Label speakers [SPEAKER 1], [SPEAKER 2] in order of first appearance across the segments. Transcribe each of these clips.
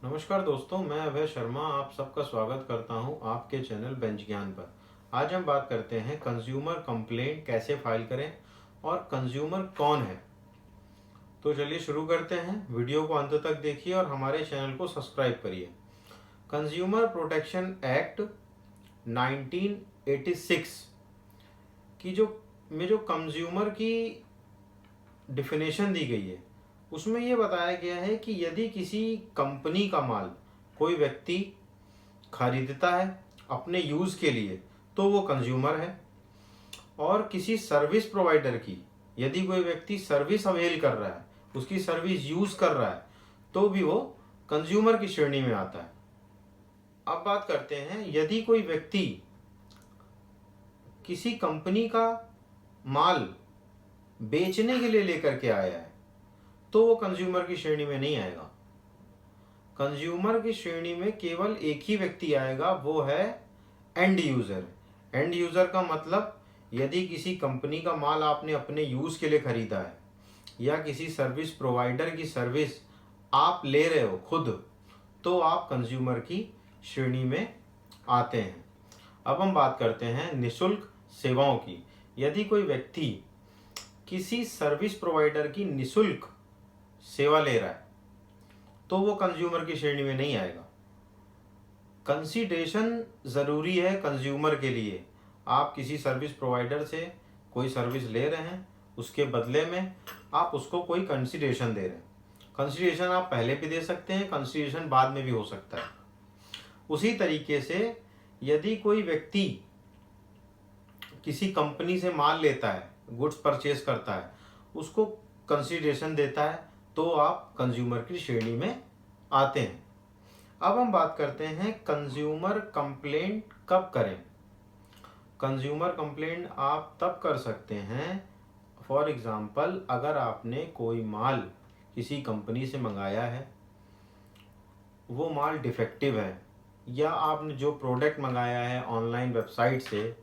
[SPEAKER 1] नमस्कार दोस्तों, मैं अभय शर्मा आप सबका स्वागत करता हूं आपके चैनल बेंच ज्ञान पर। आज हम बात करते हैं कंज्यूमर कंप्लेंट कैसे फाइल करें और कंज्यूमर कौन है। तो चलिए शुरू करते हैं। वीडियो को अंत तक देखिए और हमारे चैनल को सब्सक्राइब करिए। कंज्यूमर प्रोटेक्शन एक्ट 1986 की जो कंज्यूमर की डिफिनेशन दी गई है, उसमें यह बताया गया है कि यदि किसी कंपनी का माल कोई व्यक्ति खरीदता है अपने यूज़ के लिए तो वो कंज्यूमर है, और किसी सर्विस प्रोवाइडर की यदि कोई व्यक्ति सर्विस अवेल कर रहा है, उसकी सर्विस यूज़ कर रहा है, तो भी वो कंज्यूमर की श्रेणी में आता है। अब बात करते हैं, यदि कोई व्यक्ति किसी कंपनी का माल बेचने के लिए लेकर के आया है तो वो कंज्यूमर की श्रेणी में नहीं आएगा। कंज्यूमर की श्रेणी में केवल एक ही व्यक्ति आएगा, वो है एंड यूज़र। एंड यूज़र का मतलब, यदि किसी कंपनी का माल आपने अपने यूज़ के लिए ख़रीदा है या किसी सर्विस प्रोवाइडर की सर्विस आप ले रहे हो खुद, तो आप कंज्यूमर की श्रेणी में आते हैं। अब हम बात करते हैं निःशुल्क सेवाओं की। यदि कोई व्यक्ति किसी सर्विस प्रोवाइडर की निःशुल्क सेवा ले रहा है तो वो कंज्यूमर की श्रेणी में नहीं आएगा। कंसीडरेशन ज़रूरी है कंज्यूमर के लिए। आप किसी सर्विस प्रोवाइडर से कोई सर्विस ले रहे हैं, उसके बदले में आप उसको कोई कंसीडरेशन दे रहे हैं। कंसीडरेशन आप पहले भी दे सकते हैं, कंसीडरेशन बाद में भी हो सकता है। उसी तरीके से यदि कोई व्यक्ति किसी कंपनी से माल लेता है, गुड्स परचेज करता है, उसको कंसीडरेशन देता है, तो आप कंज्यूमर की श्रेणी में आते हैं। अब हम बात करते हैं कंज्यूमर कंप्लेंट कब करें। कंज्यूमर कंप्लेंट आप तब कर सकते हैं, फॉर एग्ज़ाम्पल, अगर आपने कोई माल किसी कंपनी से मंगाया है, वो माल डिफेक्टिव है, या आपने जो प्रोडक्ट मंगाया है ऑनलाइन वेबसाइट से,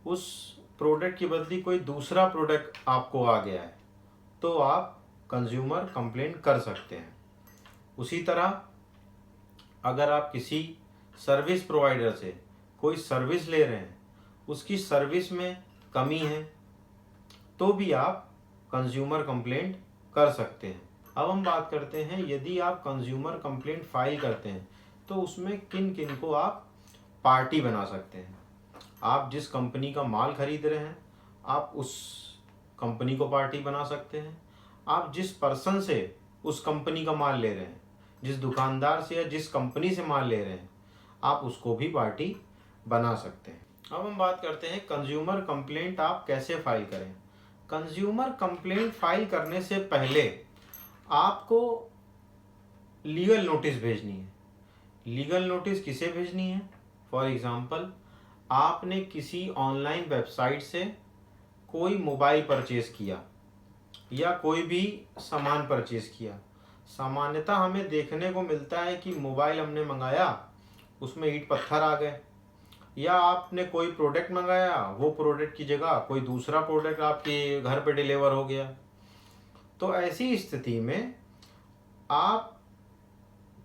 [SPEAKER 1] उस प्रोडक्ट की बदली कोई दूसरा प्रोडक्ट आपको आ गया है, तो आप कंज्यूमर कंप्लेंट कर सकते हैं। उसी तरह अगर आप किसी सर्विस प्रोवाइडर से कोई सर्विस ले रहे हैं, उसकी सर्विस में कमी है, तो भी आप कंज्यूमर कंप्लेंट कर सकते हैं। अब हम बात करते हैं, यदि आप कंज्यूमर कंप्लेंट फाइल करते हैं तो उसमें किन किन को आप पार्टी बना सकते हैं। आप जिस कंपनी का माल खरीद रहे हैं, आप उस कंपनी को पार्टी बना सकते हैं। आप जिस पर्सन से उस कंपनी का माल ले रहे हैं, जिस दुकानदार से या जिस कंपनी से माल ले रहे हैं, आप उसको भी पार्टी बना सकते हैं। अब हम बात करते हैं कंज्यूमर कंप्लेंट आप कैसे फाइल करें। कंज्यूमर कंप्लेंट फाइल करने से पहले आपको लीगल नोटिस भेजनी है। लीगल नोटिस किसे भेजनी है? फॉर एग्ज़ाम्पल, आपने किसी ऑनलाइन वेबसाइट से कोई मोबाइल परचेज़ किया या कोई भी सामान परचेज़ किया। सामान्यतः हमें देखने को मिलता है कि मोबाइल हमने मंगाया, उसमें ईंट पत्थर आ गए, या आपने कोई प्रोडक्ट मंगाया, वो प्रोडक्ट की जगह कोई दूसरा प्रोडक्ट आपके घर पे डिलीवर हो गया। तो ऐसी स्थिति में आप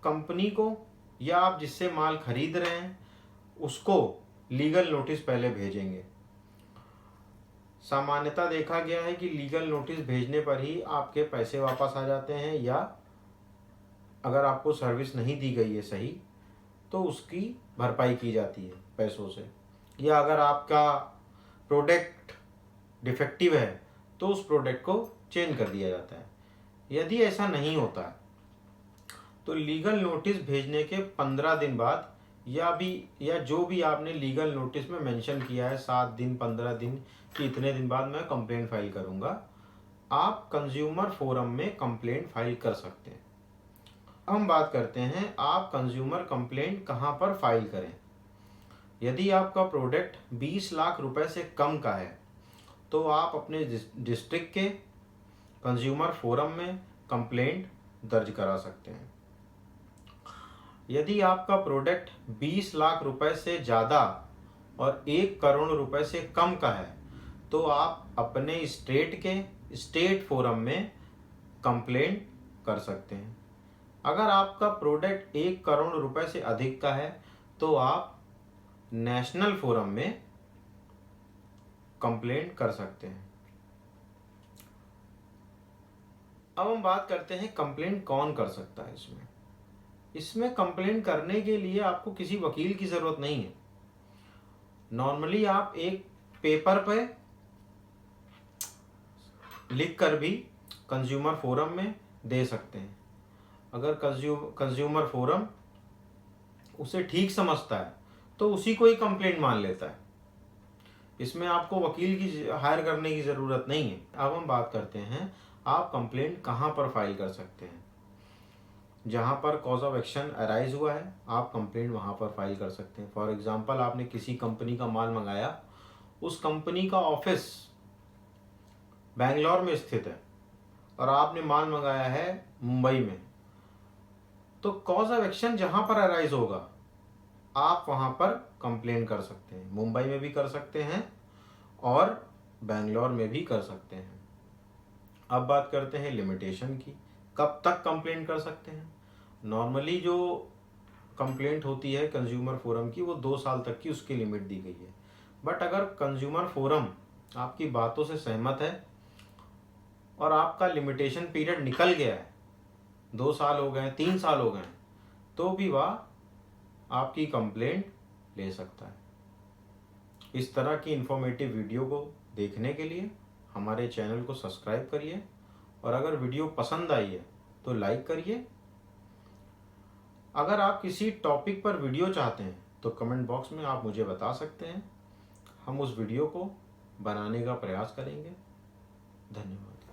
[SPEAKER 1] कंपनी को या आप जिससे माल खरीद रहे हैं उसको लीगल नोटिस पहले भेजेंगे। सामान्यतः देखा गया है कि लीगल नोटिस भेजने पर ही आपके पैसे वापस आ जाते हैं, या अगर आपको सर्विस नहीं दी गई है सही तो उसकी भरपाई की जाती है पैसों से, या अगर आपका प्रोडक्ट डिफेक्टिव है तो उस प्रोडक्ट को चेंज कर दिया जाता है। यदि ऐसा नहीं होता है तो लीगल नोटिस भेजने के 15 दिन बाद, या जो भी आपने लीगल नोटिस में मेंशन किया है, 7 दिन 15 दिन कि इतने दिन बाद मैं कंप्लेंट फाइल करूंगा, आप कंज्यूमर फोरम में कंप्लेंट फाइल कर सकते हैं। हम बात करते हैं आप कंज्यूमर कंप्लेंट कहां पर फाइल करें। यदि आपका प्रोडक्ट 20 लाख रुपए से कम का है तो आप अपने डिस्ट्रिक्ट के कंज्यूमर फोरम में कंप्लेंट दर्ज करा सकते हैं। यदि आपका प्रोडक्ट 20 लाख रुपए से ज़्यादा और 1 करोड़ रुपए से कम का है तो आप अपने स्टेट के स्टेट फोरम में कंप्लेंट कर सकते हैं। अगर आपका प्रोडक्ट 1 करोड़ रुपए से अधिक का है तो आप नेशनल फोरम में कंप्लेंट कर सकते हैं। अब हम बात करते हैं कंप्लेंट कौन कर सकता है। इसमें कंप्लेंट करने के लिए आपको किसी वकील की ज़रूरत नहीं है। नॉर्मली आप एक पेपर पे लिख कर भी कंज्यूमर फोरम में दे सकते हैं। अगर कंज्यूमर फोरम उसे ठीक समझता है तो उसी को ही कंप्लेंट मान लेता है। इसमें आपको वकील की हायर करने की ज़रूरत नहीं है। अब हम बात करते हैं आप कंप्लेंट कहाँ पर फाइल कर सकते हैं। जहाँ पर कॉज ऑफ एक्शन अराइज हुआ है आप कंप्लेंट वहाँ पर फाइल कर सकते हैं। फॉर एग्जांपल आपने किसी कंपनी का माल मंगाया, उस कंपनी का ऑफिस बेंगलोर में स्थित है और आपने माल मंगाया है मुंबई में, तो कॉज ऑफ एक्शन जहाँ पर अराइज होगा आप वहाँ पर कंप्लेंट कर सकते हैं। मुंबई में भी कर सकते हैं और बेंगलोर में भी कर सकते हैं। अब बात करते हैं लिमिटेशन की, कब तक कंप्लेंट कर सकते हैं। नॉर्मली जो कंप्लेंट होती है कंज्यूमर फोरम की वो 2 साल तक की उसकी लिमिट दी गई है। बट अगर कंज्यूमर फोरम आपकी बातों से सहमत है और आपका लिमिटेशन पीरियड निकल गया है, 2 साल हो गए, 3 साल हो गए, तो भी वह आपकी कंप्लेंट ले सकता है। इस तरह की इंफॉर्मेटिव वीडियो को देखने के लिए हमारे चैनल को सब्सक्राइब करिए और अगर वीडियो पसंद आई है तो लाइक करिए। अगर आप किसी टॉपिक पर वीडियो चाहते हैं तो कमेंट बॉक्स में आप मुझे बता सकते हैं, हम उस वीडियो को बनाने का प्रयास करेंगे। धन्यवाद।